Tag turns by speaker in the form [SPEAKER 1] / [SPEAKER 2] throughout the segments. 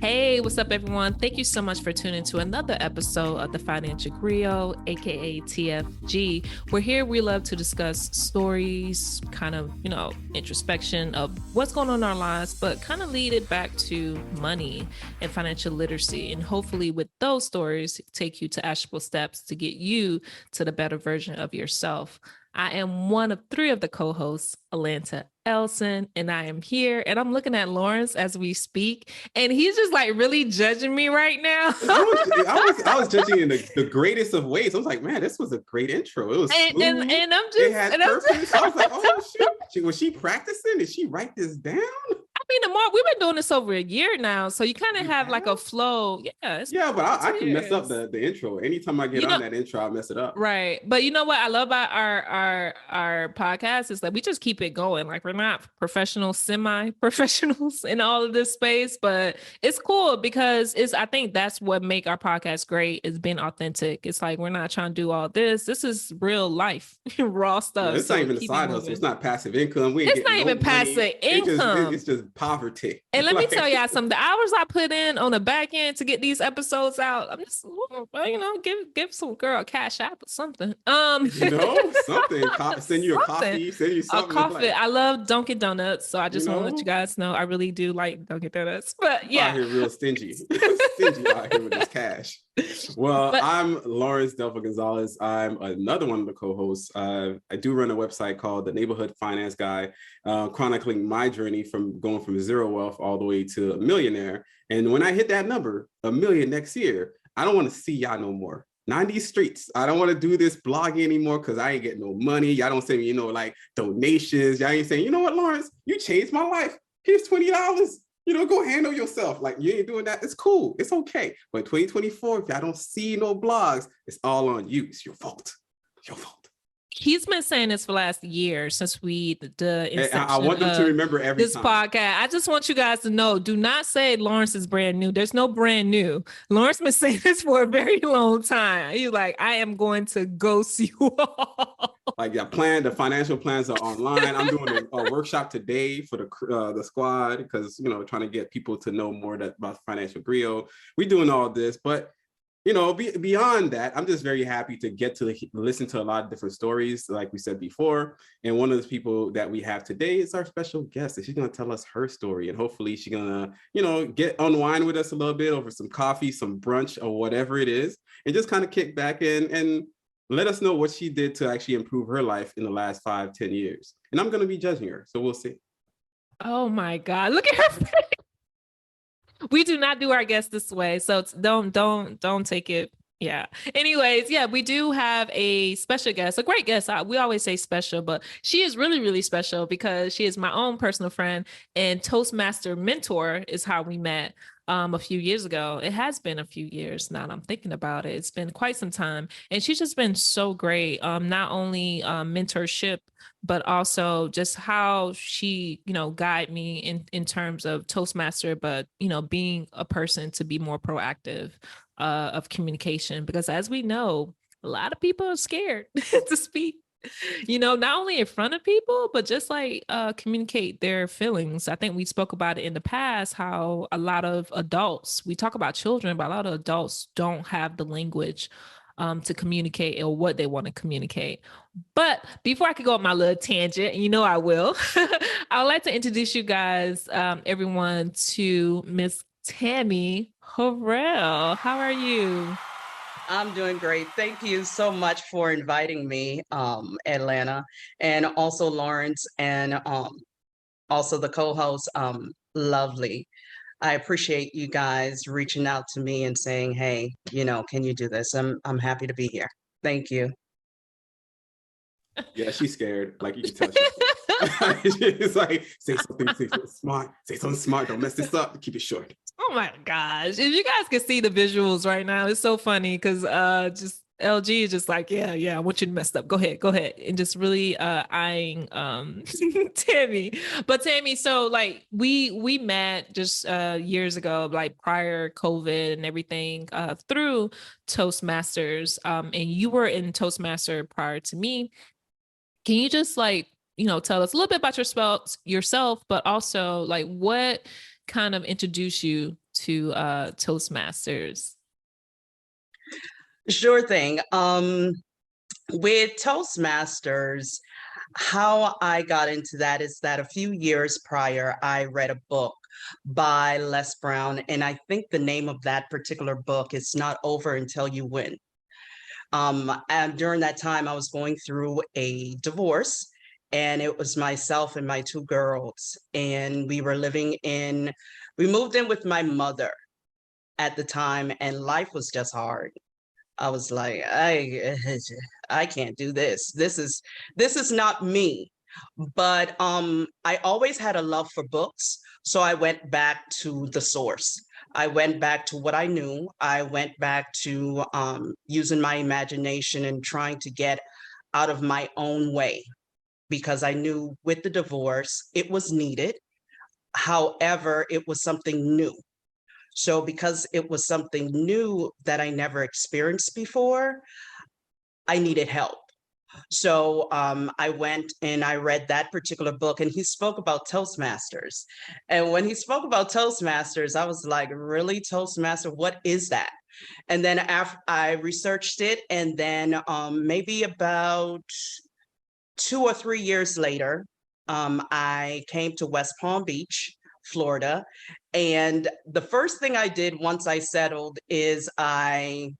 [SPEAKER 1] Hey, what's up, everyone? Thank you so much for tuning to another episode of the Financial Griot, aka TFG. We're here. We love to discuss stories, kind of, introspection of what's going on in our lives, but kind of lead it back to money and financial literacy. And hopefully, with those stories, take you to actionable steps to get you to the better version of yourself. I am one of three of the co-hosts, Atlanta Elson, and I am here and I'm looking at Lawrence as we speak, and he's just like really judging me right now.
[SPEAKER 2] I was judging in the greatest of ways. I was like, man, this was a great intro. It was smooth.
[SPEAKER 1] And I'm just,
[SPEAKER 2] it had purpose. I was like, oh shoot, was she practicing? Did she write this down?
[SPEAKER 1] I mean, the more we've been doing this over a year now, so you kind of have like a flow.
[SPEAKER 2] Yeah, but I can mess up the intro. Anytime I get on that intro, I mess it up.
[SPEAKER 1] Right. But you know what I love about our podcast is that we just keep it going. Like, we're not professional, semi-professionals in all of this space, but it's cool because I think that's what make our podcast great, is being authentic. It's like, we're not trying to do all this. This is real life, raw stuff.
[SPEAKER 2] Yeah, it's not even a side hustle. It's not passive income.
[SPEAKER 1] It's not even passive income.
[SPEAKER 2] It's just poverty.
[SPEAKER 1] And let me tell y'all something. The hours I put in on the back end to get these episodes out, I'm just, give some girl a cash app or something.
[SPEAKER 2] Something. Send you a coffee. Send you something.
[SPEAKER 1] A coffee. I love Dunkin' Donuts, so I just want to let you guys know I really do like Dunkin' Donuts. But yeah,
[SPEAKER 2] out here real stingy. Stingy out here with this cash. Well, I'm Lawrence Delva Gonzalez. I'm another one of the co-hosts. I do run a website called The Neighborhood Finance Guy, chronicling my journey from going from zero wealth all the way to a millionaire. And when I hit that number, $1 million next year, I don't want to see y'all no more. 90 streets. I don't want to do this blogging anymore because I ain't getting no money. Y'all don't send me, like donations. Y'all ain't saying, you know what, Lawrence, you changed my life. Here's $20. Go handle yourself. Like, you ain't doing that. It's cool. It's okay. But 2024, if y'all don't see no blogs, it's all on you. It's your fault. Your fault.
[SPEAKER 1] He's been saying this for the last year since
[SPEAKER 2] I want them to remember this
[SPEAKER 1] podcast. I just want you guys to know, do not say Lawrence is brand new. There's no brand new. Lawrence been saying this for a very long time. He's like, I am going to ghost you all.
[SPEAKER 2] Like, the financial plans are online. I'm doing a workshop today for the squad because, trying to get people to know more about Financial Griot. We're doing all this, but beyond that, I'm just very happy to get to listen to a lot of different stories, like we said before. And one of the people that we have today is our special guest, and she's going to tell us her story. And hopefully she's going to, get unwind with us a little bit over some coffee, some brunch, or whatever it is, and just kind of kick back and let us know what she did to actually improve her life in the last 5-10 years. And I'm going to be judging her, so we'll see.
[SPEAKER 1] Oh my God, look at her face. We do not do our guests this way, so don't take it. Yeah. Anyways, yeah, we do have a special guest, a great guest. We always say special, but she is really, really special because she is my own personal friend and Toastmaster mentor is how we met a few years ago. It has been a few years now. I'm thinking about it. It's been quite some time, and she's just been so great. Not only mentorship, but also just how she, guide me in terms of Toastmaster, but, being a person to be more proactive of communication, because as we know, a lot of people are scared to speak, not only in front of people, but just like communicate their feelings. I think we spoke about it in the past, how a lot of adults, we talk about children, but a lot of adults don't have the language to communicate or what they want to communicate. But before I could go on my little tangent, I will, I would like to introduce you guys, everyone, to Miss Tammy Terrell. How are you?
[SPEAKER 3] I'm doing great. Thank you so much for inviting me, Atlanta, and also Lawrence, and also the co-host, Lovely. I appreciate you guys reaching out to me and saying, hey, can you do this? I'm happy to be here. Thank you.
[SPEAKER 2] Yeah, she's scared. Like, you can tell she's scared. She's like, say something smart. Say something smart. Don't mess this up. Keep it short.
[SPEAKER 1] Oh my gosh. If you guys can see the visuals right now, it's so funny because just LG is just like, yeah, I want you to mess up. Go ahead. And just really eyeing Tammy. But Tammy, so like we met just years ago, like prior COVID and everything, through Toastmasters. And you were in Toastmaster prior to me. Can you just tell us a little bit about yourself, but also like what kind of introduced you to Toastmasters?
[SPEAKER 3] Sure thing. With Toastmasters, how I got into that is that a few years prior, I read a book by Les Brown, and I think the name of that particular book is Not Over Until You Win. And during that time, I was going through a divorce, and it was myself and my two girls, and we moved in with my mother at the time, and life was just hard. I was like, I can't do this. This is not me. But I always had a love for books, so I went back to the source. I went back to what I knew. I went back to using my imagination and trying to get out of my own way, because I knew with the divorce, it was needed. However, it was something new. So because it was something new that I never experienced before, I needed help. So I went and I read that particular book, and he spoke about Toastmasters. And when he spoke about Toastmasters, I was like, really, Toastmaster? What is that? And then after I researched it, and then maybe about 2 or 3 years later, I came to West Palm Beach, Florida. And the first thing I did once I settled is I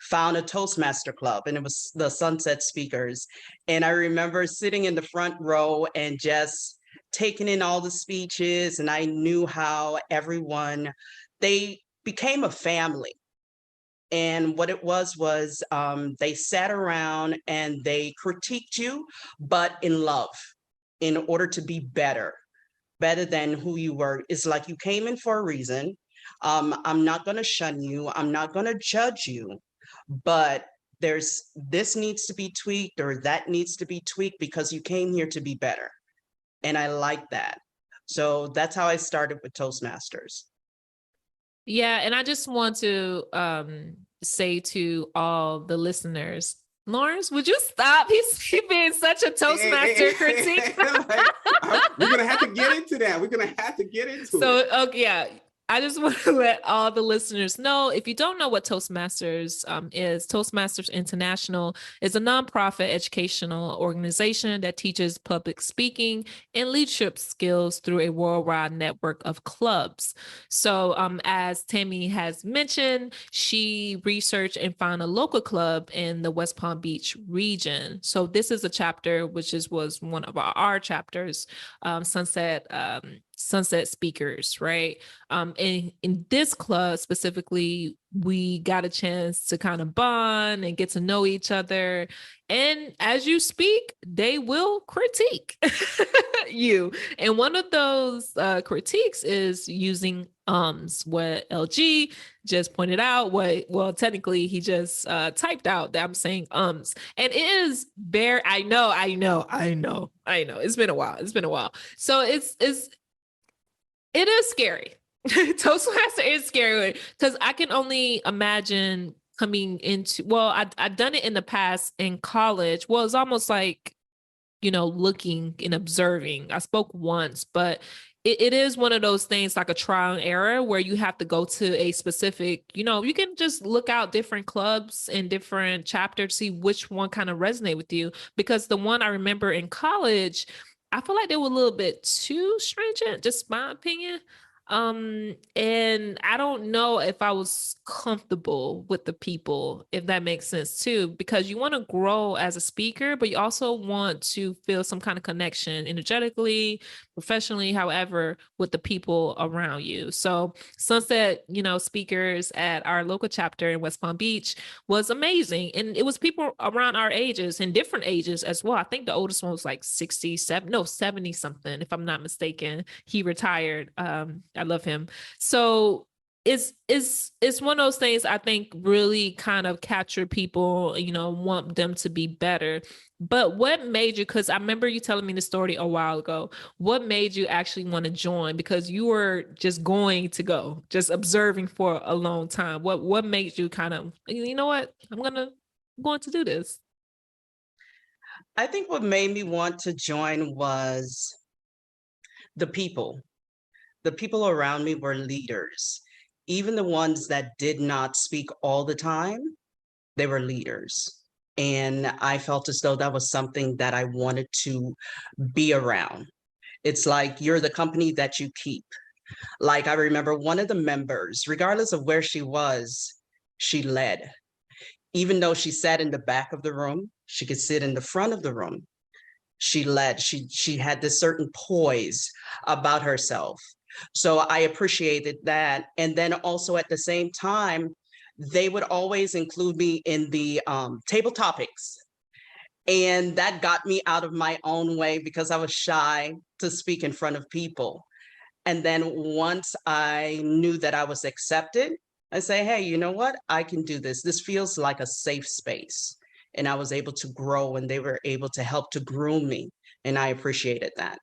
[SPEAKER 3] found a Toastmaster club, and it was the Sunset Speakers. And I remember sitting in the front row and just taking in all the speeches, and I knew how everyone, they became a family. And what it was they sat around and they critiqued you, but in love, in order to be better than who you were. It's like you came in for a reason. I'm not going to shun you. I'm not going to judge you, but this needs to be tweaked, or that needs to be tweaked, because you came here to be better. And I like that. So that's how I started with Toastmasters.
[SPEAKER 1] Yeah, and I just want to say to all the listeners, Lawrence, would you stop? He's being such a Toastmaster critique.
[SPEAKER 2] We're gonna have to get into that. So,
[SPEAKER 1] okay, yeah. I just want to let all the listeners know, if you don't know what Toastmasters is, Toastmasters International is a nonprofit educational organization that teaches public speaking and leadership skills through a worldwide network of clubs. So as Tammy has mentioned, she researched and found a local club in the West Palm Beach region. So this is a chapter, which was one of our chapters, Sunset Speakers, right? In this club specifically, we got a chance to kind of bond and get to know each other. And as you speak, they will critique you. And one of those critiques is using what LG just pointed out. Technically he just typed out that I'm saying and it is I know. It's been a while. So it is scary. Toastmaster is scary, because I can only imagine coming into, I've done it in the past in college. Well, it's almost like, looking and observing. I spoke once, but it is one of those things like a trial and error, where you have to go to a specific, you can just look out different clubs and different chapters, see which one kind of resonate with you. Because the one I remember in college, I feel like they were a little bit too stringent, just my opinion. And I don't know if I was comfortable with the people, if that makes sense too, because you want to grow as a speaker, but you also want to feel some kind of connection energetically, professionally, however, with the people around you. So Sunset, speakers at our local chapter in West Palm Beach was amazing. And it was people around our ages and different ages as well. I think the oldest one was like 70 something, if I'm not mistaken. He retired. I love him. So it's one of those things I think really kind of capture people, want them to be better. But what made you, because I remember you telling me the story a while ago, what made you actually want to join? Because you were just just observing for a long time. What made you kind of, you know what, I'm going to do this?
[SPEAKER 3] I think what made me want to join was the people. The people around me were leaders. even the ones that did not speak all the time, they were leaders. And I felt as though that was something that I wanted to be around. It's like you're the company that you keep. Like I remember one of the members, regardless of where she was, she led. Even though she sat in the back of the room, she could sit in the front of the room. She led, she had this certain poise about herself. So I appreciated that. And then also at the same time, they would always include me in the table topics. And that got me out of my own way because I was shy to speak in front of people. And then once I knew that I was accepted, I say, hey, you know what? I can do this. This feels like a safe space. And I was able to grow and they were able to help to groom me. And I appreciated that.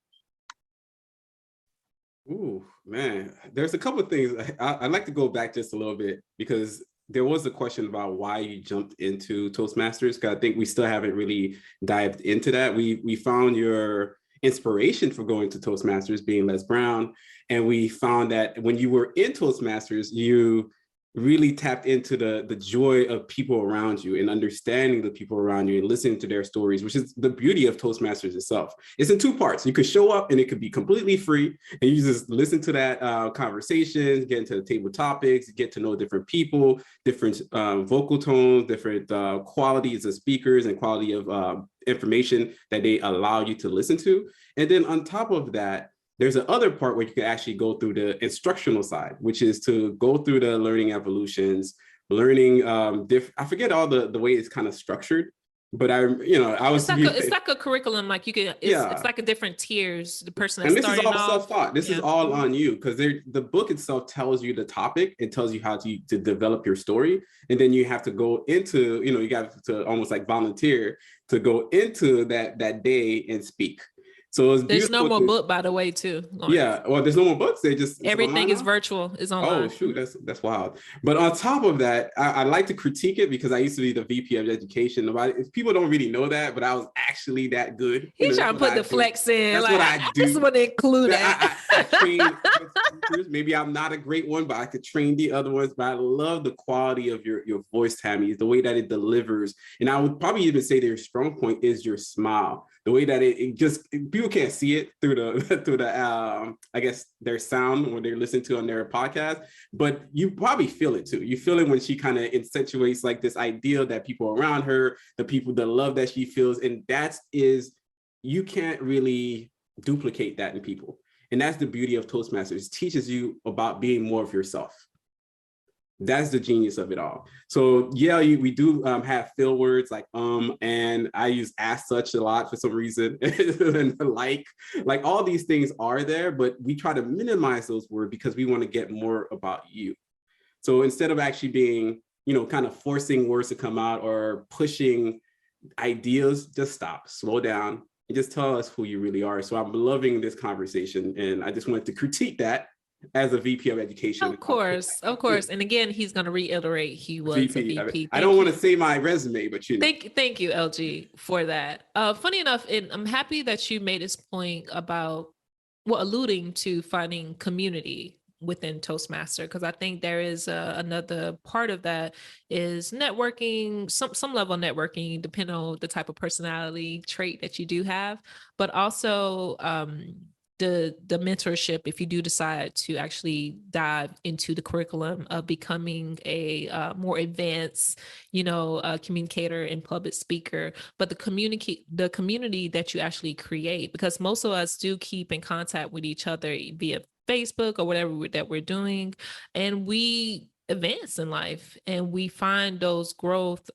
[SPEAKER 2] Ooh, man, there's a couple of things. I'd like to go back just a little bit because there was a question about why you jumped into Toastmasters. Because I think we still haven't really dived into that. We found your inspiration for going to Toastmasters being Les Brown. And we found that when you were in Toastmasters, you really tapped into the joy of people around you and understanding the people around you and listening to their stories, which is the beauty of Toastmasters itself. It's in two parts. You could show up and it could be completely free and you just listen to that conversation, get into the table topics, get to know different people, different vocal tones, different qualities of speakers and quality of information that they allow you to listen to. And then on top of that, there's an other part where you can actually go through the instructional side, which is to go through the learning evolutions, learning I forget all the way it's kind of structured, but I was
[SPEAKER 1] it's like a curriculum, like you could it's like a different tiers. The person that's starting off.
[SPEAKER 2] This is all self-taught. This is all on you because the book itself tells you the topic. It tells you how to develop your story, and then you have to go into you got to almost like volunteer to go into that day and speak. So
[SPEAKER 1] there's no more book, by the way, too.
[SPEAKER 2] Lawrence. Yeah, well, there's no more books. They just
[SPEAKER 1] everything is virtual. It's online.
[SPEAKER 2] Oh shoot, that's wild. But on top of that, I like to critique it because I used to be the VP of education. People don't really know that, but I was actually that good.
[SPEAKER 1] He's trying to put the flex in.
[SPEAKER 2] That's what I do.
[SPEAKER 1] I just want to include that.
[SPEAKER 2] I train teachers. Maybe I'm not a great one, but I could train the other ones. But I love the quality of your voice, Tammy, the way that it delivers. And I would probably even say their strong point is your smile. The way that it just people can't see it through the I guess their sound when they're listening to on their podcast, but you probably feel it too. You feel it when she kind of accentuates like this idea that people around her, the love that she feels, and you can't really duplicate that in people. And that's the beauty of Toastmasters. It teaches you about being more of yourself. That's the genius of it all. So yeah, we do have fill words like and I use as such a lot for some reason, and like all these things are there, but we try to minimize those words because we want to get more about you. So instead of actually being, kind of forcing words to come out or pushing ideas, just stop, slow down, and just tell us who you really are. So I'm loving this conversation, and I just wanted to critique that as a VP of education.
[SPEAKER 1] Of course. And again, he's going to reiterate he was VP. a VP.
[SPEAKER 2] I don't want to say my resume, but
[SPEAKER 1] Thank you, LG, for that. Funny enough, I'm happy that you made this point about, alluding to finding community within Toastmaster, because I think there is another part of that is networking, some level of networking, depending on the type of personality trait that you do have, but also the mentorship, if you do decide to actually dive into the curriculum of becoming a more advanced, communicator and public speaker, but the community that you actually create, because most of us do keep in contact with each other via Facebook or whatever that we're doing, and we advance in life and we find those growth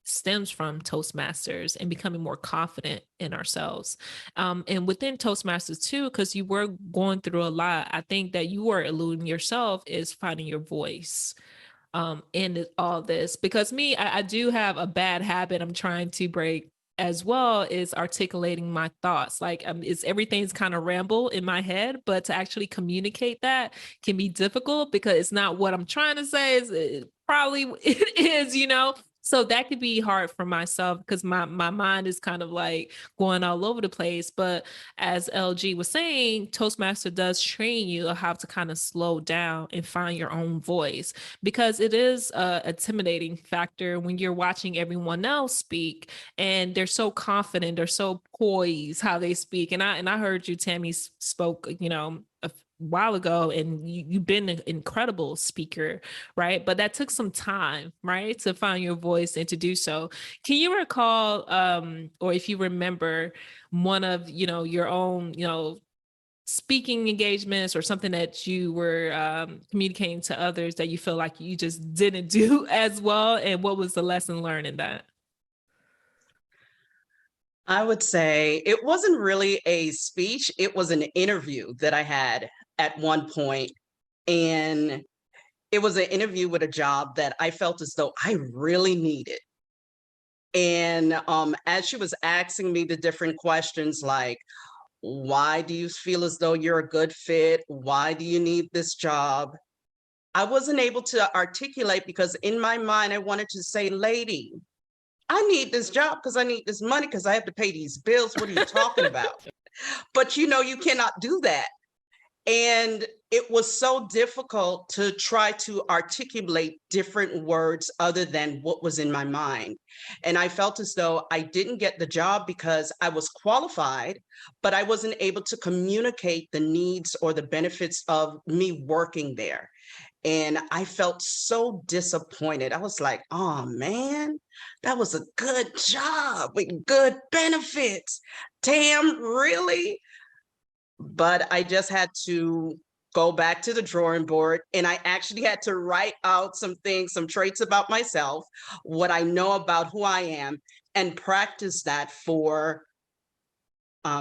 [SPEAKER 1] stems from Toastmasters and becoming more confident in ourselves. And within Toastmasters too, because you were going through a lot, I think that you were alluding yourself is finding your voice in all this. Because me, I do have a bad habit I'm trying to break as well, is articulating my thoughts. Like everything's kind of ramble in my head, but to actually communicate that can be difficult because it's not what I'm trying to say. It probably it is, So that could be hard for myself because my mind is kind of like going all over the place. But as LG was saying, Toastmaster does train you on how to kind of slow down and find your own voice, because it is a intimidating factor when you're watching everyone else speak and they're so confident, they're so poised how they speak. And I heard you, Tammy, spoke, a while ago, and you've been an incredible speaker, right? But that took some time, right, to find your voice and to do so. Can you recall, or if you remember, one of your own speaking engagements or something that you were communicating to others that you feel like you just didn't do as well, and what was the lesson learned in that?
[SPEAKER 3] I would say it wasn't really a speech, it was an interview that I had at one point, and it was an interview with a job that I felt as though I really needed. And as she was asking me the different questions like, why do you feel as though you're a good fit? Why do you need this job? I wasn't able to articulate because in my mind, I wanted to say, lady, I need this job because I need this money because I have to pay these bills. What are you talking about? But you cannot do that. And it was so difficult to try to articulate different words other than what was in my mind. And I felt as though I didn't get the job because I was qualified, but I wasn't able to communicate the needs or the benefits of me working there. And I felt so disappointed. I was like, oh man, that was a good job with good benefits. Damn, really? But I just had to go back to the drawing board, and I actually had to write out some things, some traits about myself, what I know about who I am, and practice that for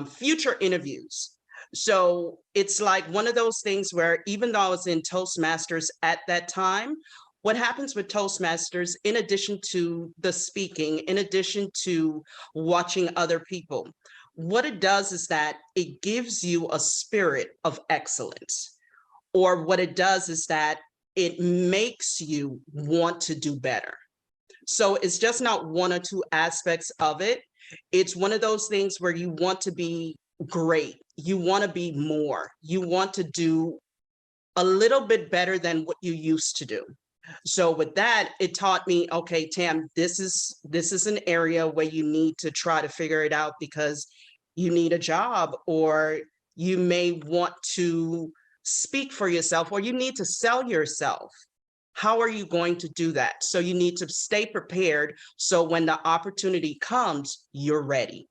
[SPEAKER 3] future interviews. So it's like one of those things where even though I was in Toastmasters at that time, what happens with Toastmasters, in addition to the speaking, in addition to watching other people, what it does is that it gives you a spirit of excellence. Or what it does is that it makes you want to do better. So it's just not one or two aspects of it. It's one of those things where you want to be great. You want to be more. You want to do a little bit better than what you used to do. So with that, it taught me, okay, Tam, this is an area where you need to try to figure it out because you need a job, or you may want to speak for yourself, or you need to sell yourself. How are you going to do that? So you need to stay prepared. So when the opportunity comes, you're ready.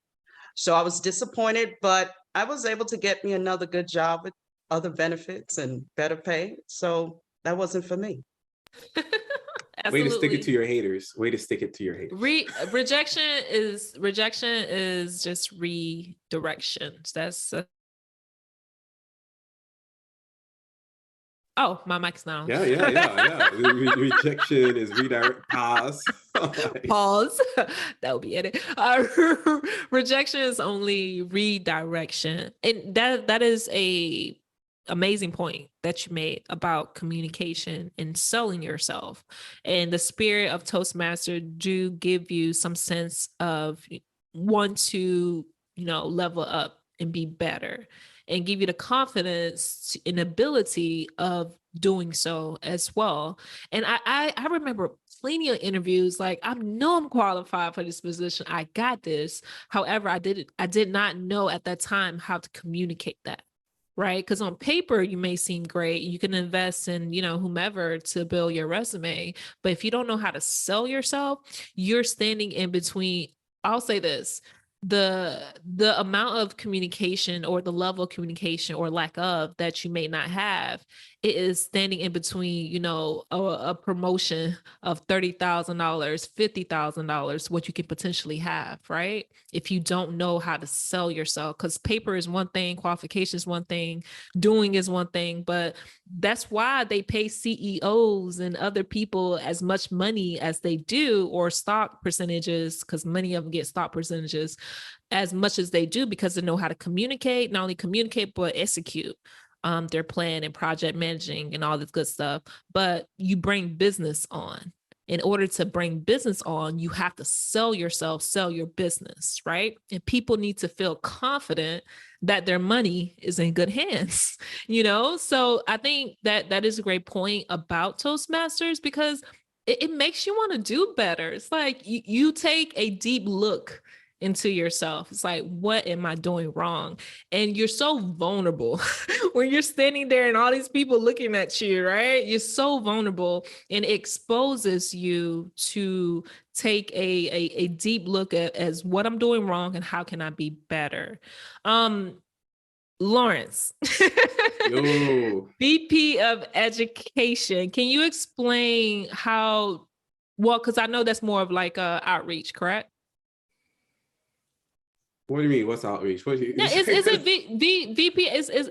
[SPEAKER 3] So I was disappointed, but I was able to get me another good job with other benefits and better pay. So that wasn't for me.
[SPEAKER 2] Way to stick it to your haters. Way to stick it to your haters.
[SPEAKER 1] Rejection is just redirections. That's oh, my mic's down.
[SPEAKER 2] Yeah. Rejection is redirect. Pause.
[SPEAKER 1] Pause. That would be it. Rejection is only redirection, and that is a amazing point that you made about communication and selling yourself. And the spirit of Toastmaster do give you some sense of want to level up and be better, and give you the confidence and ability of doing so as well. And I remember plenty of interviews like, I know I'm qualified for this position, I got this. However, I did not know at that time how to communicate that. Right? Because on paper, you may seem great. You can invest in, whomever to build your resume. But if you don't know how to sell yourself, you're standing in between. I'll say this, the amount of communication or the level of communication or lack of that you may not have, it is standing in between, a promotion of $30,000, $50,000, what you could potentially have, right? If you don't know how to sell yourself, because paper is one thing, qualification is one thing, doing is one thing, but that's why they pay CEOs and other people as much money as they do, or stock percentages, because many of them get stock percentages as much as they do, because they know how to communicate, not only communicate, but execute their plan and project managing and all this good stuff. But you bring business on, in order to bring business on, you have to sell yourself, sell your business, right? And people need to feel confident that their money is in good hands, So I think that is a great point about Toastmasters, because it makes you want to do better. It's like you take a deep look into yourself. It's like, what am I doing wrong? And you're so vulnerable when you're standing there and all these people looking at you, right? You're so vulnerable, and it exposes you to take a deep look at as what I'm doing wrong and how can I be better. Lawrence,
[SPEAKER 2] Yo.
[SPEAKER 1] VP of Education. Can you explain how, well, because I know that's more of like outreach, correct?
[SPEAKER 2] What do you mean? What's outreach? What do you,
[SPEAKER 1] No, is it VP?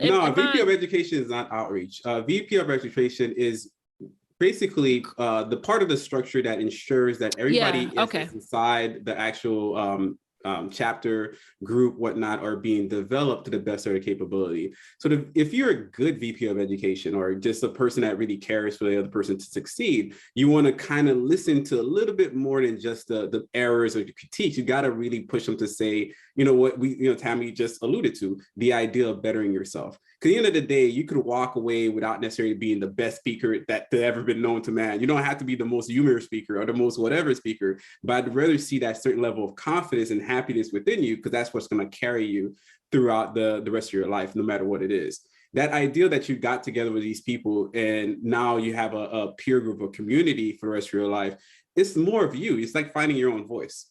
[SPEAKER 2] No, VP of Education is not outreach. VP of Education is basically the part of the structure that ensures that everybody is inside the actual chapter, group, whatnot, are being developed to the best of their capability. So if you're a good VP of Education, or just a person that really cares for the other person to succeed, you want to kind of listen to a little bit more than just the errors or the critiques. You got to really push them to say, what Tammy just alluded to, the idea of bettering yourself. Because at the end of the day, you could walk away without necessarily being the best speaker that ever been known to man. You don't have to be the most humorous speaker or the most whatever speaker, but I'd rather see that certain level of confidence and happiness within you, because that's what's going to carry you throughout the rest of your life, no matter what it is. That idea that you got together with these people and now you have a peer group, a community for the rest of your life, it's more of you. It's like finding your own voice.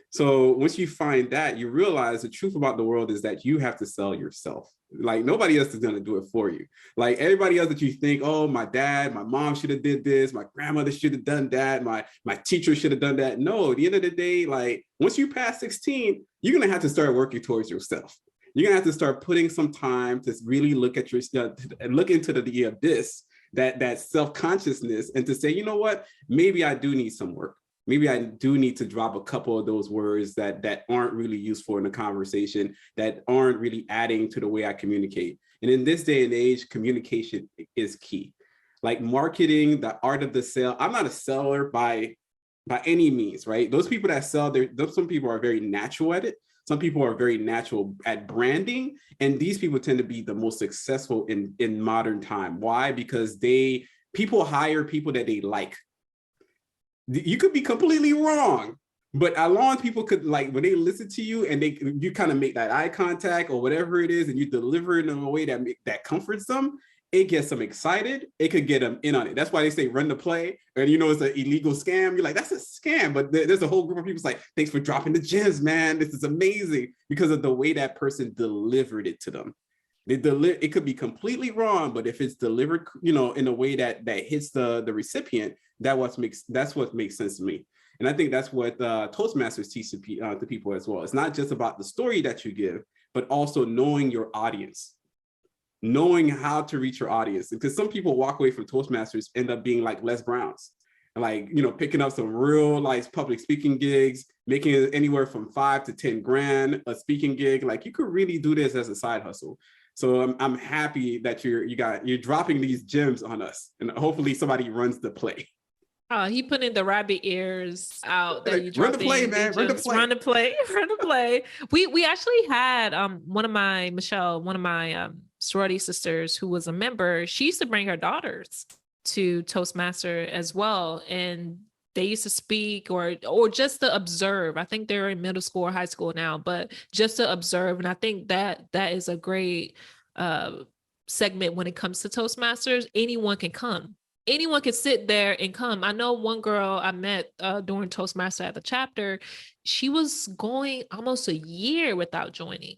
[SPEAKER 2] So once you find that, you realize the truth about the world is that you have to sell yourself. Like nobody else is going to do it for you. Like everybody else that you think, oh, my dad, my mom should have did this, my grandmother should have done that, my teacher should have done that. No, at the end of the day, like once you pass 16, you're going to have to start working towards yourself. You're going to have to start putting some time to really look at your and look into the abyss, that self-consciousness, and to say, you know what, maybe I do need some work. Maybe I do need to drop a couple of those words that aren't really useful in the conversation, that aren't really adding to the way I communicate. And in this day and age, communication is key. Like marketing, the art of the sale. I'm not a seller by any means, right? Those people that sell, some people are very natural at it. Some people are very natural at branding. And these people tend to be the most successful in modern time. Why? Because people hire people that they like. You could be completely wrong, but as long as people could, like, when they listen to you and you kind of make that eye contact or whatever it is, and you deliver it in a way that comforts them, it gets them excited. It could get them in on it. That's why they say run the play, and it's an illegal scam. You're like, that's a scam, but there's a whole group of people like, thanks for dropping the gems, man. This is amazing, because of the way that person delivered it to them. It could be completely wrong, but if it's delivered, in a way that hits the recipient, that's what makes sense to me. And I think that's what Toastmasters teach to people as well. It's not just about the story that you give, but also knowing your audience, knowing how to reach your audience. Because some people walk away from Toastmasters, end up being like Les Browns, like, picking up some real like public speaking gigs, making it anywhere from $5,000 to $10,000 a speaking gig. Like you could really do this as a side hustle. So I'm happy that you're dropping these gems on us, and hopefully somebody runs the play.
[SPEAKER 1] He put in the rabbit ears out that you
[SPEAKER 2] run the play, man. Run the play.
[SPEAKER 1] Run the play. Run the play. We actually had one of my sorority sisters who was a member. She used to bring her daughters to Toastmaster as well, and they used to speak or just to observe. I think they're in middle school or high school now, but just to observe. And I think that is a great segment when it comes to Toastmasters. Anyone can come. Anyone can sit there and come. I know one girl I met during Toastmaster at the chapter, she was going almost a year without joining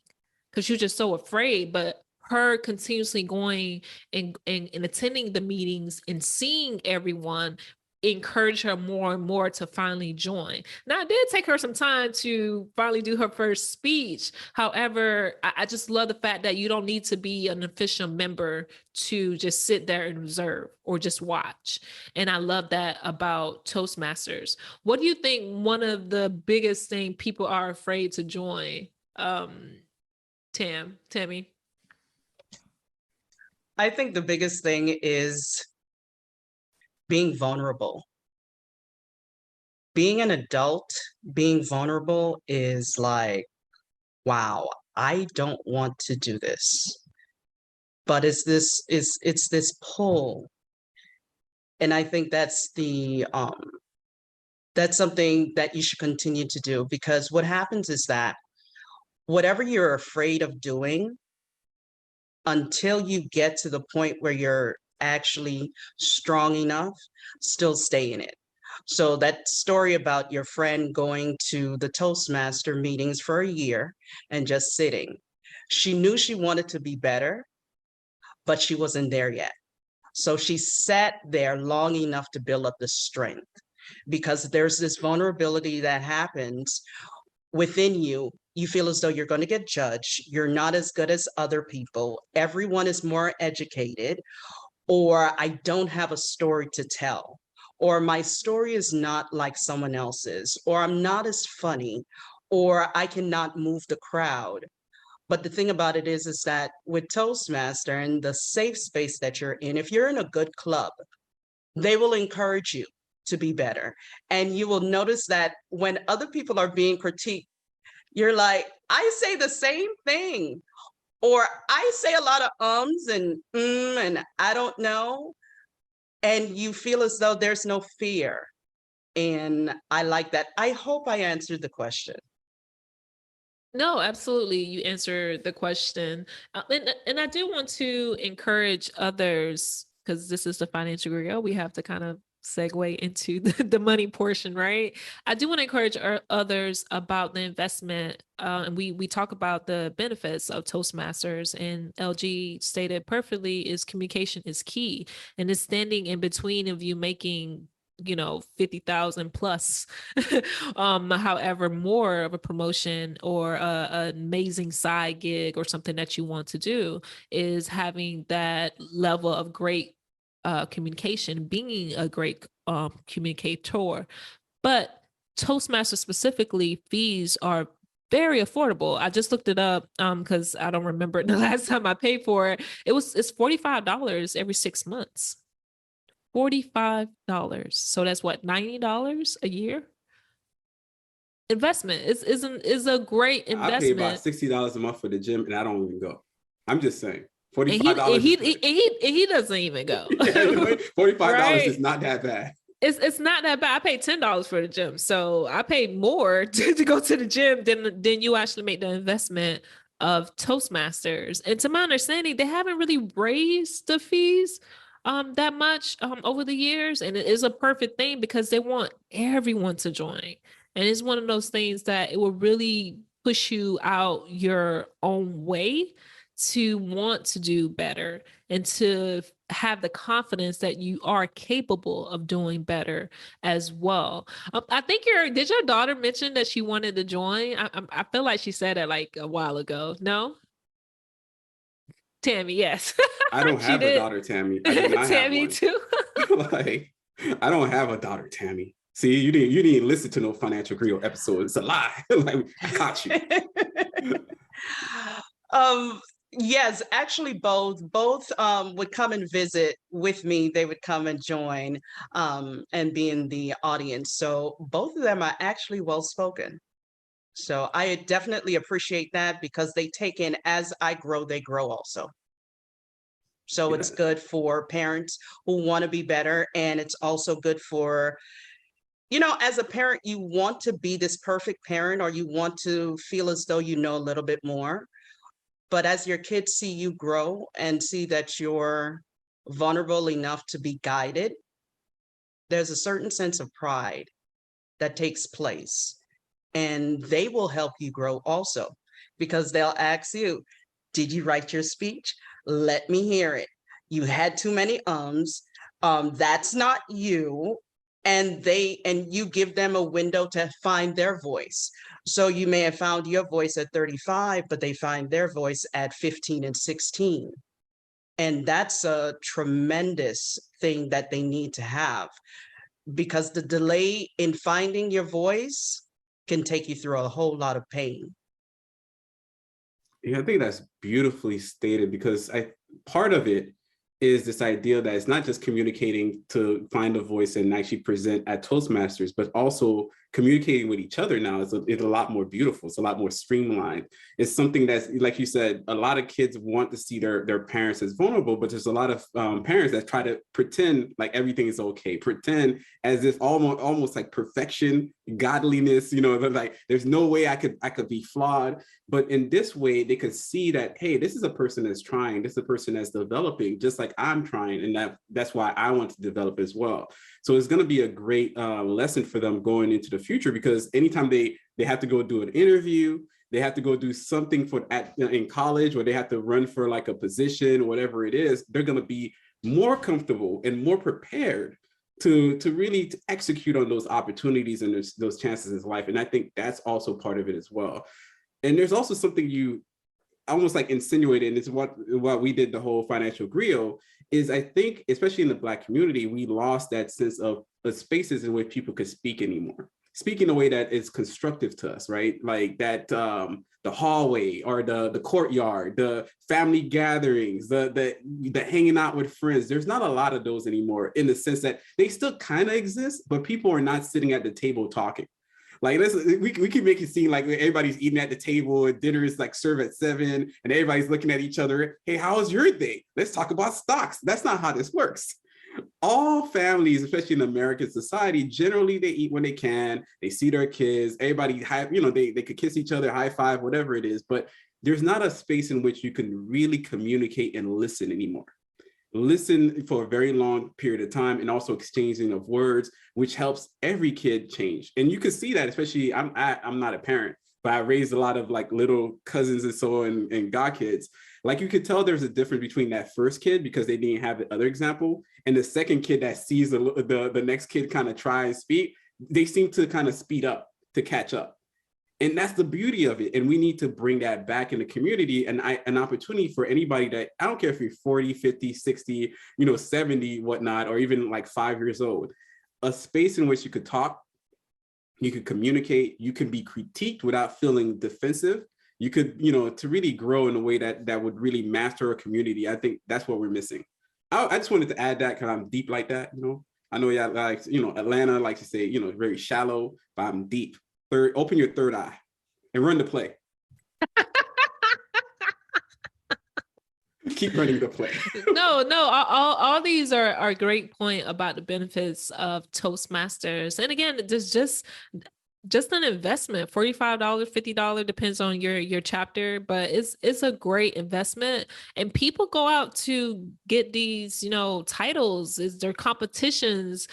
[SPEAKER 1] because she was just so afraid. But her continuously going and attending the meetings and seeing everyone encourage her more and more to finally join. Now, it did take her some time to finally do her first speech. However, I just love the fact that you don't need to be an official member to just sit there and observe or just watch. And I love that about Toastmasters. What do you think one of the biggest things people are afraid to join? Tammy?
[SPEAKER 3] I think the biggest thing is being vulnerable. being an adult, being vulnerable is like, wow, I don't want to do this. But it's this pull. And I think that's that's something that you should continue to do, because what happens is that whatever you're afraid of doing, until you get to the point where you're actually strong enough, still stay in it. So that story about your friend going to the Toastmaster meetings for a year and just sitting, she knew she wanted to be better, but she wasn't there yet. So she sat there long enough to build up the strength, because there's this vulnerability that happens within you. You feel as though you're going to get judged. You're not as good as other people. Everyone is more educated, or I don't have a story to tell, or my story is not like someone else's, or I'm not as funny, or I cannot move the crowd. But the thing about it is that with Toastmaster and the safe space that you're in, if you're in a good club, they will encourage you to be better. And you will notice that when other people are being critiqued, you're like, I say the same thing, or I say a lot of ums and and I don't know. And you feel as though there's no fear. And I like that. I hope I answered the question.
[SPEAKER 1] No, absolutely. You answered the question. And I do want to encourage others, because this is the Financial Griot. We have to kind of segue into the money portion, right? I do want to encourage others about the investment. And we talk about the benefits of Toastmasters, and LG stated perfectly is communication is key. And it's standing in between of you making 50,000 plus, however, more of a promotion or an amazing side gig or something that you want to do, is having that level of great communication, being a great communicator. But Toastmasters specifically, fees are very affordable. I just looked it up because I don't remember the last time I paid for it. It's $45 every 6 months. $45. So that's what, $90 a year? Investment is a great investment.
[SPEAKER 2] I pay about $60 a month for the gym, and I don't even go. I'm just saying.
[SPEAKER 1] $45. And he doesn't even go.
[SPEAKER 2] $45 right? Is not that bad.
[SPEAKER 1] It's not that bad. I paid $10 for the gym, so I paid more to go to the gym than you actually make the investment of Toastmasters. And to my understanding, they haven't really raised the fees that much over the years, and it is a perfect thing because they want everyone to join. And it's one of those things that it will really push you out your own way to want to do better and to have the confidence that you are capable of doing better as well. I think did your daughter mention that she wanted to join? I feel like she said it like a while ago. No? Tammy, yes.
[SPEAKER 2] I don't have a daughter, Tammy. I do not
[SPEAKER 1] Tammy
[SPEAKER 2] have one.
[SPEAKER 1] too.
[SPEAKER 2] I don't have a daughter, Tammy. See, you didn't listen to no Financial Griot episode. It's a lie. I caught you.
[SPEAKER 3] Yes, actually both would come and visit with me. They would come and join and be in the audience. So both of them are actually well spoken. So I definitely appreciate that, because they take in, as I grow, they grow also. So it's good for parents who want to be better. And it's also good for, as a parent, you want to be this perfect parent, or you want to feel as though you know a little bit more. But as your kids see you grow and see that you're vulnerable enough to be guided, there's a certain sense of pride that takes place. And they will help you grow also, because they'll ask you, did you write your speech? Let me hear it. You had too many ums. That's not you. And you give them a window to find their voice. So you may have found your voice at 35, but they find their voice at 15 and 16. And that's a tremendous thing that they need to have, because the delay in finding your voice can take you through a whole lot of pain.
[SPEAKER 2] Yeah, I think that's beautifully stated, because part of it is this idea that it's not just communicating to find a voice and actually present at Toastmasters, but also communicating with each other now is a lot more beautiful. It's a lot more streamlined. It's something that's, like you said, a lot of kids want to see their parents as vulnerable, but there's a lot of parents that try to pretend like everything is okay, pretend as if almost like perfection, godliness, like there's no way I could be flawed. But in this way, they could see that, hey, this is a person that's trying, this is a person that's developing, just like I'm trying, and that's why I want to develop as well. So it's going to be a great lesson for them going into the future, because anytime they have to go do an interview, they have to go do something in college, or they have to run for like a position, whatever it is, they're going to be more comfortable and more prepared to really execute on those opportunities and those chances in life. And I think that's also part of it as well. And there's also something you almost like insinuated, and it's what we did the whole Financial Griot, is I think, especially in the Black community, we lost that sense of the spaces in which people could speak anymore. Speak in a way that is constructive to us, right? Like that, the hallway or the courtyard, the family gatherings, the hanging out with friends. There's not a lot of those anymore, in the sense that they still kind of exist, but people are not sitting at the table talking. Like, we can make it seem like everybody's eating at the table and dinner is like served at 7 and everybody's looking at each other. Hey, how was your day? Let's talk about stocks. That's not how this works. All families, especially in American society, generally they eat when they can. They see their kids. Everybody, they could kiss each other, high five, whatever it is. But there's not a space in which you can really communicate and listen anymore. Listen for a very long period of time, and also exchanging of words, which helps every kid change. And you can see that, especially I'm not a parent, but I raised a lot of like little cousins and so on and god kids. Like, you could tell there's a difference between that first kid, because they didn't have the other example, and the second kid that sees the next kid kind of try and speak. They seem to kind of speed up to catch up. And that's the beauty of it. And we need to bring that back in the community, and an opportunity for anybody that, I don't care if you're 40, 50, 60, 70, whatnot, or even like 5 years old, a space in which you could talk, you could communicate, you can be critiqued without feeling defensive. You could, to really grow in a way that would really master a community. I think that's what we're missing. I just wanted to add that because I'm deep like that. I know y'all like, Atlanta likes to say, very shallow, but I'm deep. Open your third eye and run the play. Keep running the play.
[SPEAKER 1] No, all these are a great point about the benefits of Toastmasters. And again, there's just an investment, $45, $50, depends on your chapter, but it's a great investment. And people go out to get these, titles, is there competitions.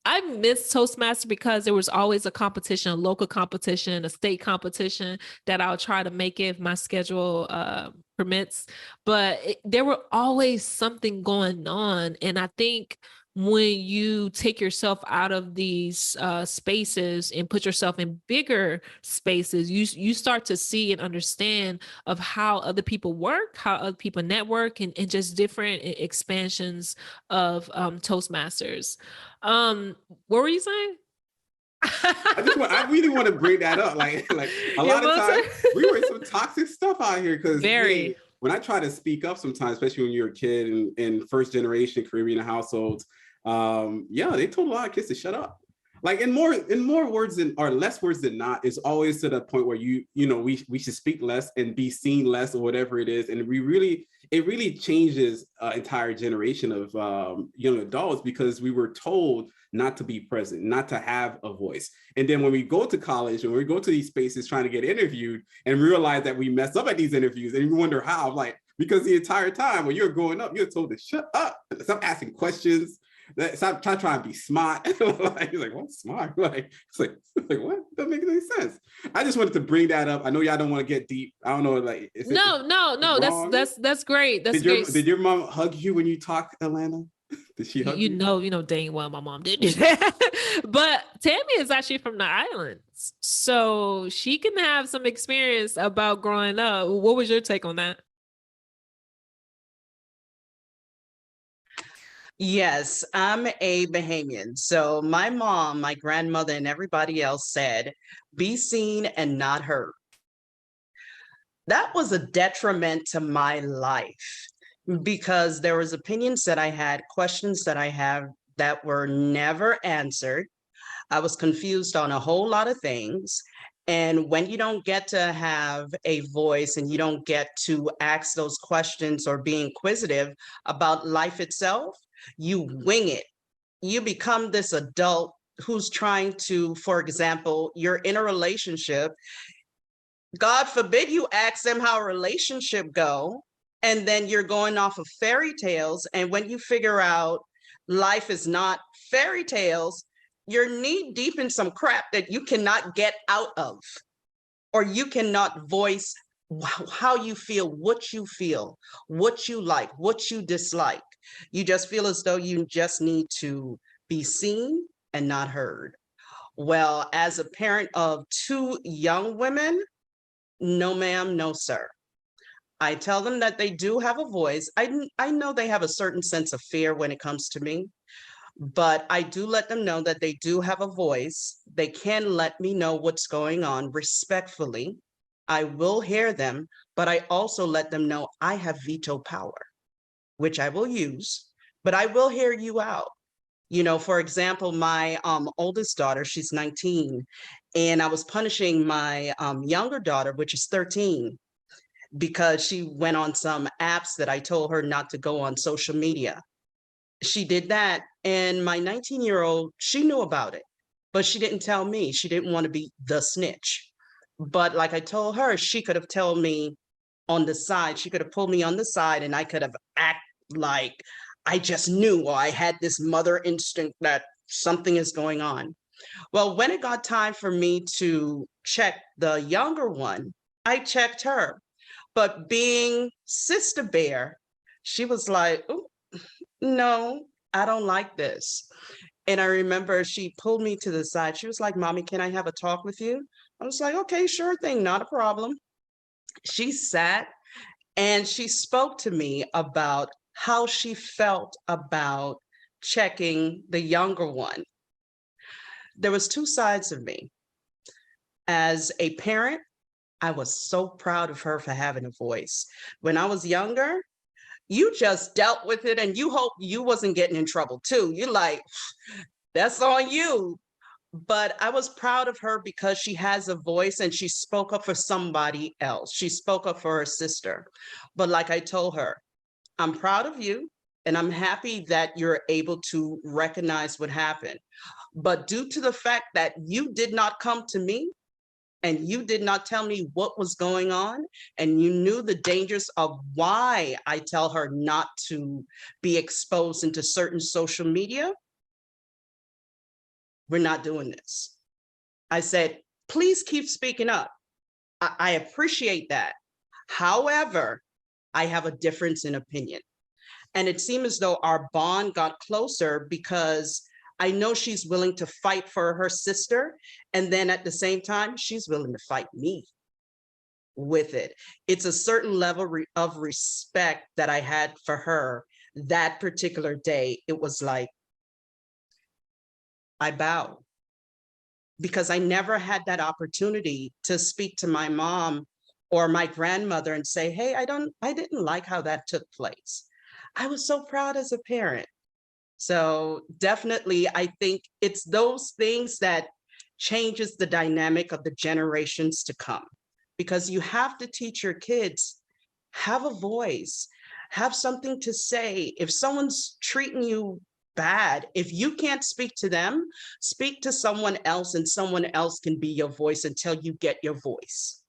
[SPEAKER 1] I miss Toastmaster because there was always a competition, a local competition, a state competition that I'll try to make it if my schedule permits. But there were always something going on. And I think when you take yourself out of these spaces and put yourself in bigger spaces, you start to see and understand of how other people work, how other people network, and just different expansions of Toastmasters. What were you saying?
[SPEAKER 2] I really want to bring that up. Like a lot of times we were in some toxic stuff out here, because when I try to speak up sometimes, especially when you're a kid in first generation Caribbean households, they told a lot of kids to shut up. Like, in more words than, or less words than not, it's always to the point where we should speak less and be seen less, or whatever it is. And it really changes an entire generation of young adults, because we were told not to be present, not to have a voice. And then when we go to college and we go to these spaces trying to get interviewed and realize that we mess up at these interviews, and you wonder how, like, because the entire time when you're growing up, you're told to shut up, stop asking questions, stop trying to be smart. Like, you're like, what's smart? Like, it's like what? That doesn't make any sense. I just wanted to bring that up. I know y'all don't want to get deep. I don't know, like,
[SPEAKER 1] no. That's great.
[SPEAKER 2] Did your mom hug you when you talk, Atlanta? Did she hug you?
[SPEAKER 1] You know dang well my mom didn't do that. But Tammy is actually from the islands, so she can have some experience about growing up. What was your take on that?
[SPEAKER 3] Yes, I'm a Bahamian. So my mom, my grandmother, and everybody else said, be seen and not heard. That was a detriment to my life, because there was opinions that I had, questions that I have that were never answered. I was confused on a whole lot of things. And when you don't get to have a voice and you don't get to ask those questions or be inquisitive about life itself, you wing it. You become this adult who's trying to, for example, you're in a relationship. God forbid you ask them how a relationship go, and then you're going off of fairy tales. And when you figure out life is not fairy tales, you're knee deep in some crap that you cannot get out of, or you cannot voice how you feel, what you like, what you dislike. You just feel as though you just need to be seen and not heard. Well, as a parent of 2 young women, no ma'am, no sir. I tell them that they do have a voice. I know they have a certain sense of fear when it comes to me, but I do let them know that they do have a voice. They can let me know what's going on respectfully. I will hear them, but I also let them know I have veto power, which I will use, but I will hear you out. You know, for example, my oldest daughter, she's 19, and I was punishing my younger daughter, which is 13, because she went on some apps that I told her not to go on social media. She did that, and my 19-year-old, she knew about it, but she didn't tell me. She didn't want to be the snitch. But like I told her, she could have told me on the side. She could have pulled me on the side, and I could have acted like I just knew, or I had this mother instinct that something is going on. Well, when it got time for me to check the younger one, I checked her. But being Sister Bear, she was like, "Ooh, no, I don't like this." And I remember she pulled me to the side. She was like, "Mommy, can I have a talk with you?" I was like, "Okay, sure thing, not a problem." She sat and she spoke to me about how she felt about checking the younger one. There was 2 sides of me. As a parent, I was so proud of her for having a voice. When I was younger, you just dealt with it and you hope you wasn't getting in trouble too. You're like, that's on you. But I was proud of her because she has a voice and she spoke up for somebody else. She spoke up for her sister. But like I told her, I'm proud of you and I'm happy that you're able to recognize what happened. But due to the fact that you did not come to me and you did not tell me what was going on, and you knew the dangers of why I tell her not to be exposed into certain social media, we're not doing this. I said, please keep speaking up. I appreciate that. However, I have a difference in opinion. And it seemed as though our bond got closer because I know she's willing to fight for her sister. And then at the same time, she's willing to fight me with it. It's a certain level of respect that I had for her that particular day. It was like, I bowed because I never had that opportunity to speak to my mom or my grandmother and say, hey, I didn't like how that took place. I was so proud as a parent. So definitely, I think it's those things that changes the dynamic of the generations to come, because you have to teach your kids, have a voice, have something to say. If someone's treating you bad, if you can't speak to them, speak to someone else and someone else can be your voice until you get your voice.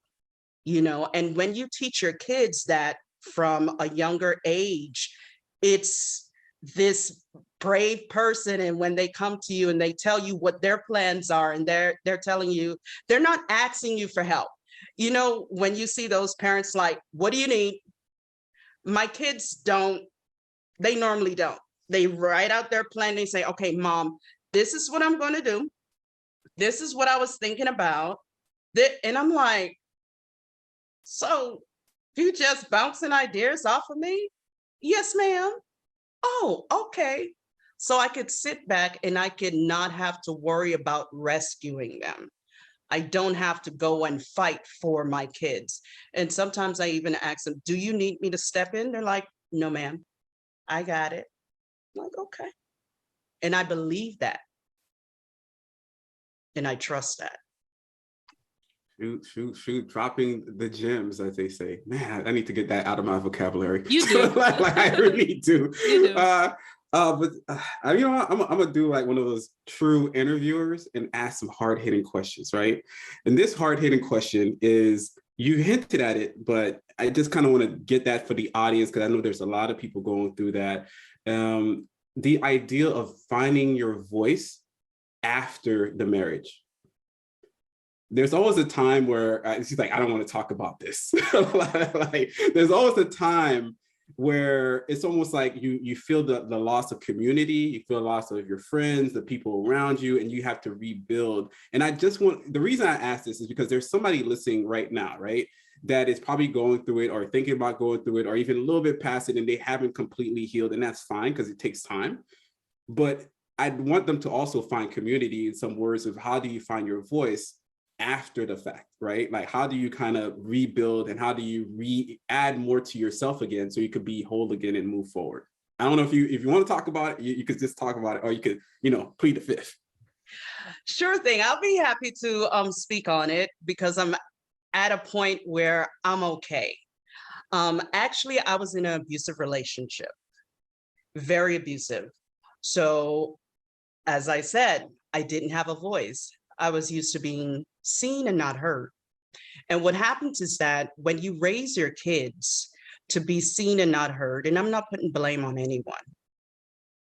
[SPEAKER 3] You know, and when you teach your kids that from a younger age, it's this brave person, and when they come to you and they tell you what their plans are and they're telling you, they're not asking you for help. You know, when you see those parents like, what do you need? My kids don't, they normally don't. They write out their plan. They say, okay, mom, this is what I'm going to do. This is what I was thinking about. And I'm like, so you just bouncing ideas off of me? Yes, ma'am. Oh, okay. So I could sit back and I could not have to worry about rescuing them. I don't have to go and fight for my kids. And sometimes I even ask them, do you need me to step in? They're like, no, ma'am, I got it. I'm like, okay. And I believe that. And I trust that.
[SPEAKER 2] Shoot, dropping the gems, as they say. Man, I need to get that out of my vocabulary.
[SPEAKER 1] You do.
[SPEAKER 2] like I really do.
[SPEAKER 1] You do.
[SPEAKER 2] But you know what? I'm gonna do like one of those true interviewers and ask some hard-hitting questions, right? And this hard-hitting question is, you hinted at it, but I just kind of want to get that for the audience, because I know there's a lot of people going through that. The idea of finding your voice after the marriage. There's always a time where she's like, I don't want to talk about this. Like, there's always a time where it's almost like you feel the loss of community, you feel the loss of your friends, the people around you, and you have to rebuild. And I just want, the reason I ask this is because there's somebody listening right now, right, that is probably going through it or thinking about going through it or even a little bit past it, and they haven't completely healed, and that's fine because it takes time. But I want them to also find community in some words of how do you find your voice after the fact, right? Like, how do you kind of rebuild, and how do you add more to yourself again so you could be whole again and move forward? I don't know if you want to talk about it, you could just talk about it, or you could, plead the fifth.
[SPEAKER 3] Sure thing. I'll be happy to speak on it, because I'm at a point where I'm okay. Actually, I was in an abusive relationship, very abusive. So, as I said, I didn't have a voice. I was used to being seen and not heard. And what happens is that when you raise your kids to be seen and not heard, and I'm not putting blame on anyone,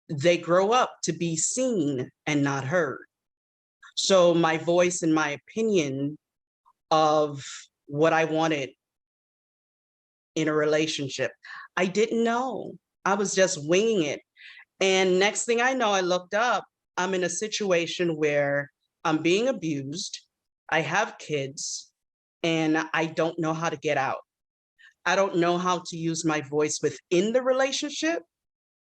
[SPEAKER 3] they grow up to be seen and not heard. So my voice and my opinion of what I wanted in a relationship, I didn't know. I was just winging it. And next thing I know, I looked up, I'm in a situation where I'm being abused, I have kids, and I don't know how to get out. I don't know how to use my voice within the relationship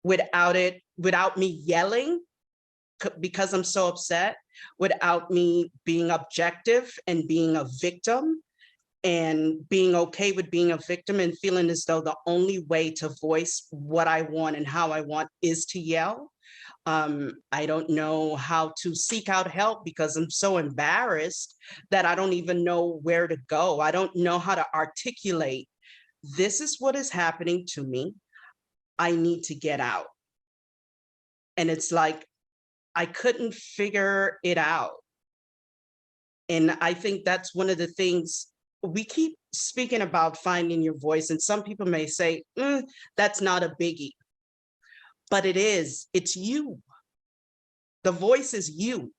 [SPEAKER 3] without me yelling because I'm so upset, without me being objective and being a victim, and being okay with being a victim and feeling as though the only way to voice what I want and how I want is to yell. I don't know how to seek out help because I'm so embarrassed that I don't even know where to go. I don't know how to articulate, this is what is happening to me. I need to get out. And it's like, I couldn't figure it out. And I think that's one of the things we keep speaking about, finding your voice. And some people may say, that's not a biggie. But it is, it's you. The voice is you.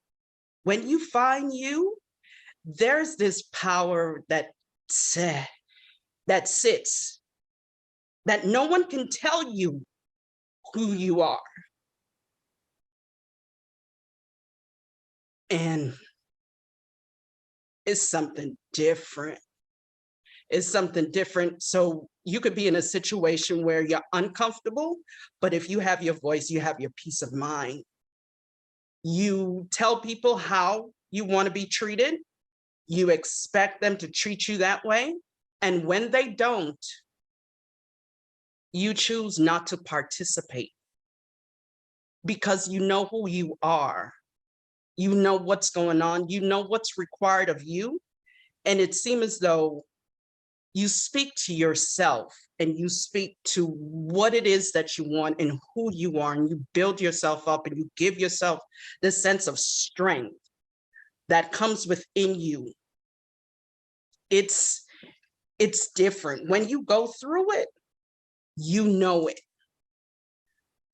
[SPEAKER 3] When you find you, there's this power that sits, that no one can tell you who you are. And it's something different. It's something different. So you could be in a situation where you're uncomfortable, but if you have your voice, you have your peace of mind. You tell people how you want to be treated. You expect them to treat you that way. And when they don't, you choose not to participate because you know who you are. You know what's going on. You know what's required of you. And it seems as though you speak to yourself and you speak to what it is that you want and who you are, and you build yourself up and you give yourself this sense of strength that comes within you. It's different. When you go through it, you know it.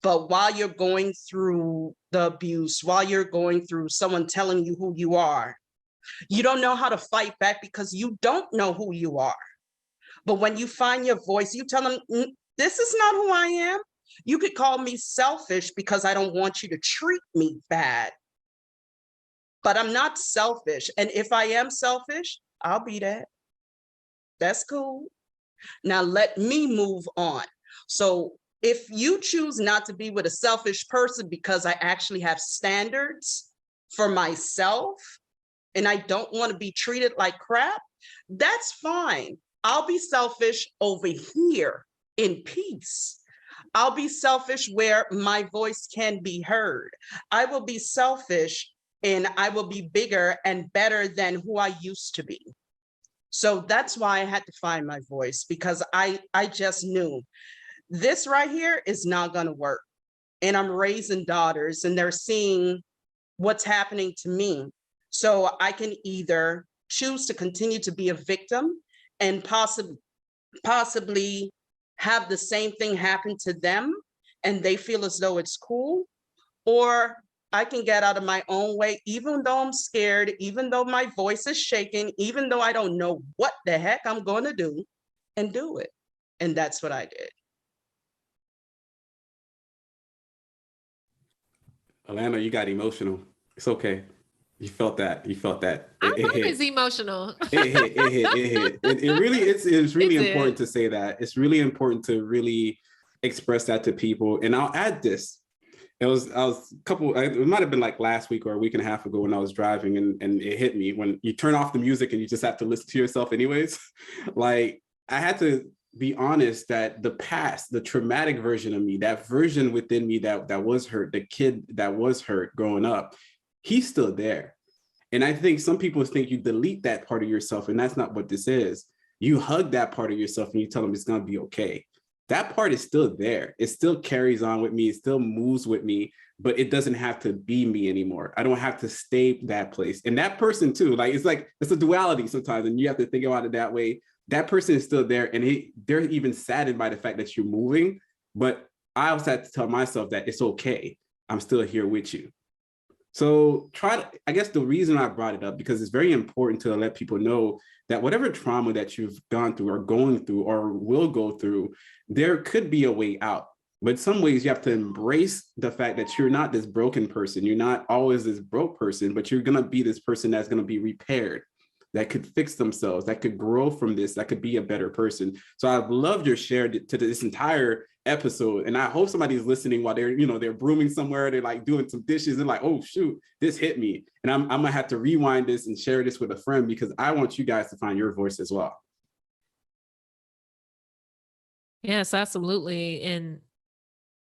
[SPEAKER 3] But while you're going through the abuse, while you're going through someone telling you who you are, you don't know how to fight back because you don't know who you are. But when you find your voice, you tell them, this is not who I am. You could call me selfish because I don't want you to treat me bad. But I'm not selfish. And if I am selfish, I'll be that. That's cool. Now let me move on. So if you choose not to be with a selfish person because I actually have standards for myself and I don't want to be treated like crap, that's fine. I'll be selfish over here in peace. I'll be selfish where my voice can be heard. I will be selfish and I will be bigger and better than who I used to be. So that's why I had to find my voice, because I just knew this right here is not going to work. And I'm raising daughters and they're seeing what's happening to me. So I can either choose to continue to be a victim and possibly have the same thing happen to them and they feel as though it's cool, or I can get out of my own way, even though I'm scared, even though my voice is shaking, even though I don't know what the heck I'm going to do, and do it. And that's what I did.
[SPEAKER 2] Alana, you got emotional. It's okay. You felt that. You felt that.
[SPEAKER 1] I'm always emotional.
[SPEAKER 2] It hit. It really, it's really important to say that. It's really important to really express that to people. And I'll add this. I was it might have been like last week or a week and a half ago when I was driving, and it hit me when you turn off the music and you just have to listen to yourself anyways. Like, I had to be honest that the past, the traumatic version of me, that version within me that was hurt, the kid that was hurt growing up, he's still there. And I think some people think you delete that part of yourself, and that's not what this is. You hug that part of yourself and you tell them it's going to be okay. That part is still there. It still carries on with me. It still moves with me, but it doesn't have to be me anymore. I don't have to stay that place. And that person too, it's a duality sometimes, and you have to think about it that way. That person is still there, and they're even saddened by the fact that you're moving. But I also have to tell myself that it's okay. I'm still here with you. So I guess the reason I brought it up, because it's very important to let people know that whatever trauma that you've gone through or going through or will go through, there could be a way out. But in some ways you have to embrace the fact that you're not this broken person. You're not always this broke person, but you're going to be this person that's going to be repaired, that could fix themselves, that could grow from this, that could be a better person. So I've loved your share to this entire episode. And I hope somebody's listening while they're brooming somewhere, they're like doing some dishes, and like, oh shoot, this hit me. And I'm gonna have to rewind this and share this with a friend, because I want you guys to find your voice as well.
[SPEAKER 1] Yes, absolutely. And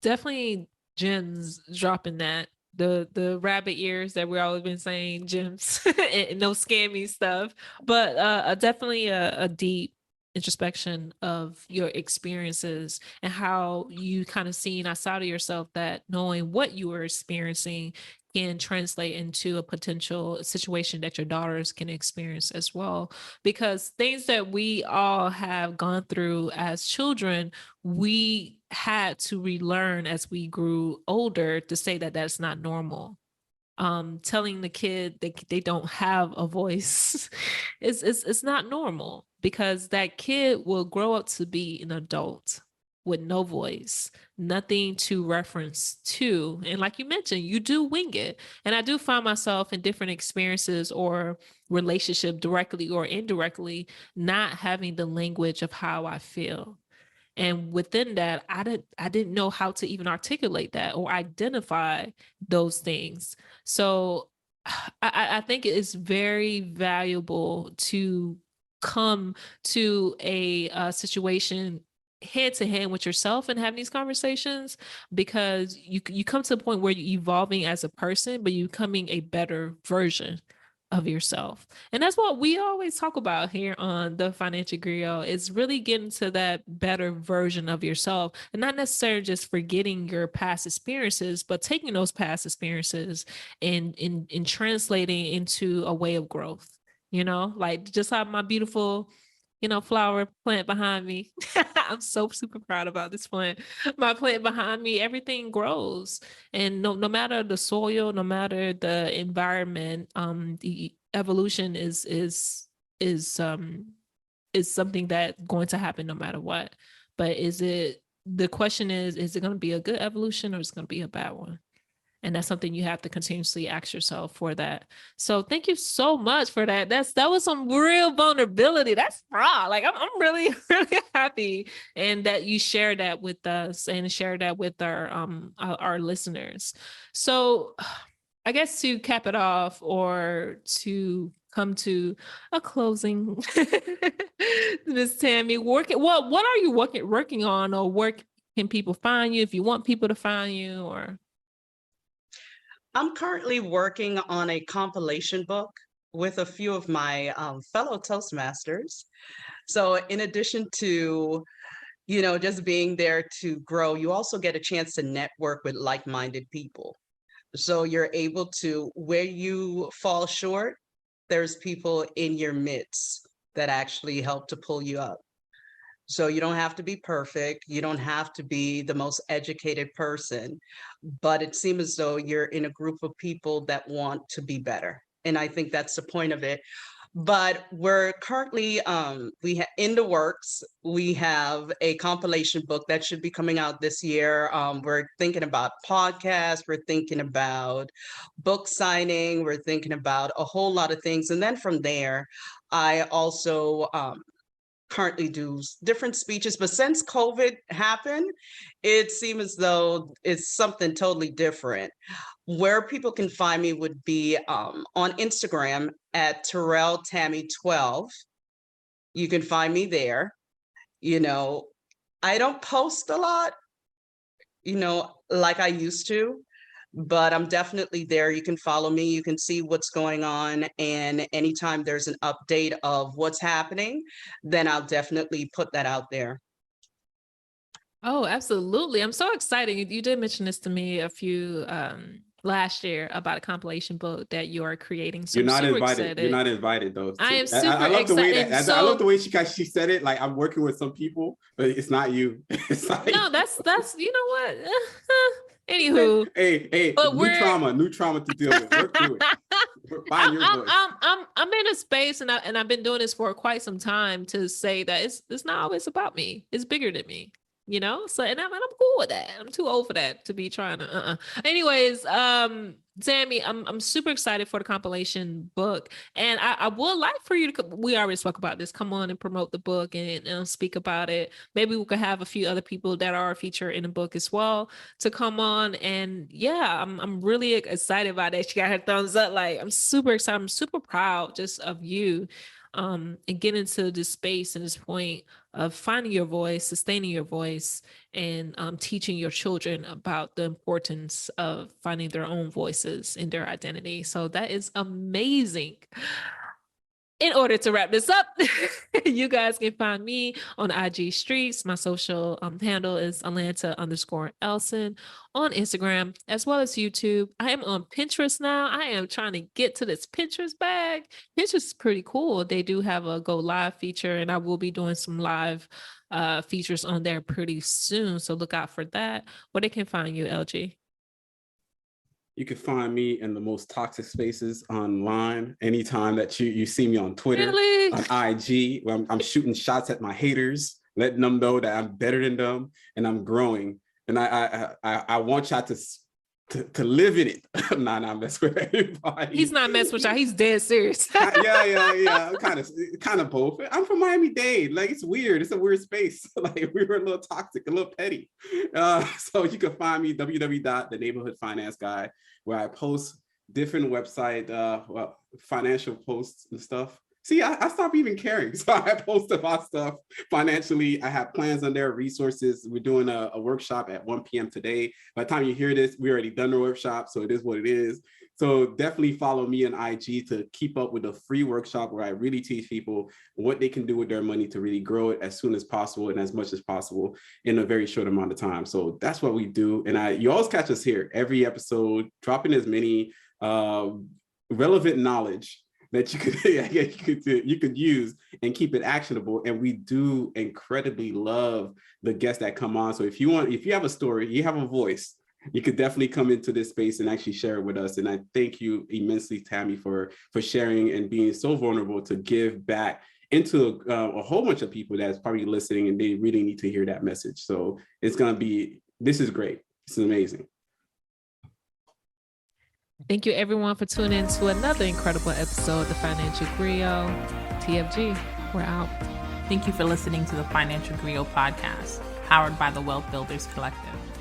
[SPEAKER 1] definitely gems dropping that. The rabbit ears that we've always been saying, gems, and no scammy stuff, but definitely a deep introspection of your experiences and how you kind of seen outside of yourself that knowing what you were experiencing can translate into a potential situation that your daughters can experience as well. Because things that we all have gone through as children, we had to relearn as we grew older to say that that's not normal. Telling the kid that they don't have a voice it's not normal, because that kid will grow up to be an adult with no voice, nothing to reference to. And like you mentioned, you do wing it. And I do find myself in different experiences or relationship, directly or indirectly, not having the language of how I feel. And within that, I didn't know how to even articulate that or identify those things. So I think it is very valuable to come to a situation hand to hand with yourself and having these conversations, because you come to a point where you're evolving as a person, but you're becoming a better version of yourself. And that's what we always talk about here on the Financial Griot, is really getting to that better version of yourself, and not necessarily just forgetting your past experiences, but taking those past experiences and in translating into a way of growth, like just like my beautiful flower plant behind me. I'm so super proud about this plant. My plant behind me, everything grows. And no matter the soil, no matter the environment, the evolution is something that going to happen no matter what. But the question is it going to be a good evolution, or is it going to be a bad one? And that's something you have to continuously ask yourself for that. So thank you so much for that. That was some real vulnerability. That's raw. Like I'm really, really happy. And that you share that with us and share that with our listeners. So I guess to cap it off, or to come to a closing, Miss Tammy, what are you working on, or can people find you if you want people to find you? Or
[SPEAKER 3] I'm currently working on a compilation book with a few of my fellow Toastmasters. So in addition to, just being there to grow, you also get a chance to network with like-minded people. So you're able to, where you fall short, there's people in your midst that actually help to pull you up. So you don't have to be perfect. You don't have to be the most educated person, but it seems as though you're in a group of people that want to be better. And I think that's the point of it. But we're currently in the works. We have a compilation book that should be coming out this year. We're thinking about podcasts. We're thinking about book signing. We're thinking about a whole lot of things. And then from there, I also currently do different speeches, but since COVID happened, it seems as though it's something totally different. Where people can find me would be on Instagram at Terrell Tammy 12. You can find me there. I don't post a lot, like I used to, but I'm definitely there. You can follow me. You can see what's going on. And anytime there's an update of what's happening, then I'll definitely put that out there.
[SPEAKER 1] Oh, absolutely. I'm so excited. You did mention this to me a few last year about a compilation book that you are creating. So
[SPEAKER 2] you're not invited.
[SPEAKER 1] Excited.
[SPEAKER 2] You're not invited though.
[SPEAKER 1] I am super
[SPEAKER 2] I love the way
[SPEAKER 1] excited.
[SPEAKER 2] I love the way she said it. Like, I'm working with some people, but it's not you. It's like,
[SPEAKER 1] no, that's you know what? Anywho,
[SPEAKER 2] hey,
[SPEAKER 1] but
[SPEAKER 2] new trauma to deal with. Work through it. Find your voice.
[SPEAKER 1] I'm in a space, and I've been doing this for quite some time to say that it's not always about me. It's bigger than me. So, and I'm cool with that. I'm too old for that to be trying to, Anyways, Tammy, I'm super excited for the compilation book, and I would like for you to, we already spoke about this, come on and promote the book and speak about it. Maybe we could have a few other people that are featured in the book as well to come on. And yeah, I'm really excited about that. She got her thumbs up. Like, I'm super excited. I'm super proud just of you. And get into this space and this point of finding your voice, sustaining your voice, and teaching your children about the importance of finding their own voices in their identity. So that is amazing. In order to wrap this up, you guys can find me on IG streets. My social handle is Atlanta_Elson on Instagram, as well as YouTube. I am on Pinterest now. I am trying to get to this Pinterest bag. Pinterest is pretty cool. They do have a go live feature, and I will be doing some live features on there pretty soon. So look out for that. Where they can find you, LG?
[SPEAKER 2] You can find me in the most toxic spaces online. Anytime that you see me on Twitter, really? On IG, where I'm shooting shots at my haters, letting them know that I'm better than them and I'm growing. And I want y'all to live in it. Nah, I'm messing with everybody.
[SPEAKER 1] He's not messing with y'all. He's dead serious.
[SPEAKER 2] Yeah. Kind of both. I'm from Miami-Dade. Like, it's weird. It's a weird space. Like, we were a little toxic, a little petty. So you can find me www.theneighborhoodfinanceguy, where I post different website financial posts and stuff. See, I stopped even caring. So I post about stuff financially. I have plans on there, resources. We're doing a workshop at 1 p.m. today. By the time you hear this, we already done the workshop. So it is what it is. So definitely follow me on IG to keep up with the free workshop where I really teach people what they can do with their money to really grow it as soon as possible and as much as possible in a very short amount of time. So that's what we do. And you always catch us here every episode, dropping as many relevant knowledge that you could use and keep it actionable. And we do incredibly love the guests that come on. So if you have a story, you have a voice, you could definitely come into this space and actually share it with us. And I thank you immensely, Tammy, for sharing and being so vulnerable to give back into a whole bunch of people that's probably listening and they really need to hear that message. So this is great. This is amazing.
[SPEAKER 1] Thank you, everyone, for tuning in to another incredible episode of the Financial Griot. TFG, we're out.
[SPEAKER 4] Thank you for listening to the Financial Griot podcast, powered by the Wealth Builders Collective.